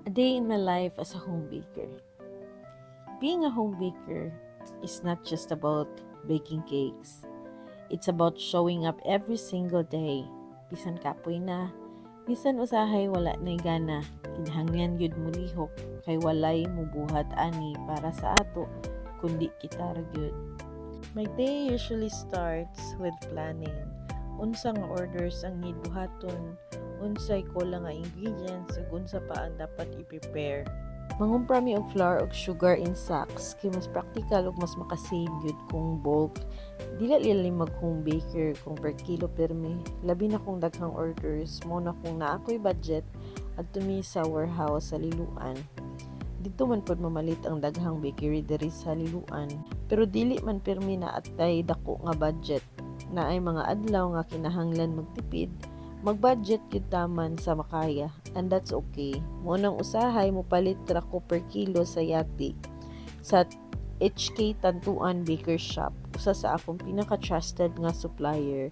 A day in my life as a home baker. Being a home baker is not just about baking cakes. It's about showing up every single day. Bisan kapoy na, bisan usahay wala na gana. Kinahanglan yun mo lihok, kay walay mubuhat ani para sa ato, kundi kita ra gyud. My day usually starts with planning. Unsa nga orders ang need buhaton, unsay kulang nga ingredients, ug unsa pa ang dapat i-prepare. Mangumpra mi og flour ug sugar in sacks kay mas practical ug mas makasave gyud kung bulk. Dili lili mag home baker kung per kilo permi. Labi na kung daghang orders, mo na kung naa ko'y budget adto mi sa warehouse sa Liloan. Dito man pod mamalit ang daghang bakery diri sa Liloan. Pero dili man permi na atay dako nga budget. Naay mga adlaw nga kinahanglan magtipid, mag-budget gyud taman sa makaya, and that's okay. Mo nang usahay mo palit ra ko per kilo sa yati sa HK Tantuan Baker Shop, usa sa akong pinaka-trusted nga supplier.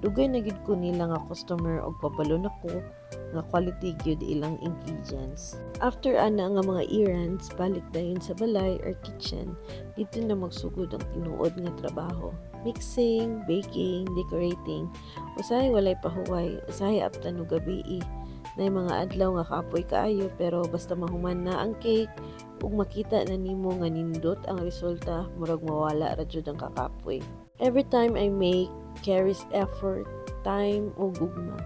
Dugay na gid ko nila nga customer og pabalo na ko nga quality gyud ilang ingredients. After ana nga mga errands, balik dayon sa balay or kitchen. Dito na magsugod ang tinuod nga trabaho. Mixing, baking, decorating. Usahay walay pahuway, usahay aptan og gabi. Nay mga adlaw nga kaapoy kaayo pero basta mahuman na ang cake ug makita na nimo nga nindot ang resulta, murag mawala ra jud ang kakapoy. Every time I make carries effort, time ug gugma.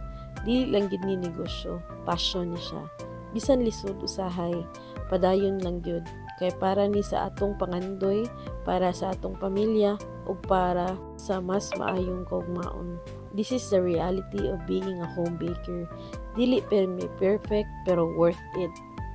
Dili lang gid ni negosyo, passion ni siya. Bisan lisod usahay, padayon lang gyud kay para ni sa atong pangandoy, para sa atong pamilya ug para sa mas maayong kaugmaon. This is the reality of being a home baker. Dili permi perfect pero worth it.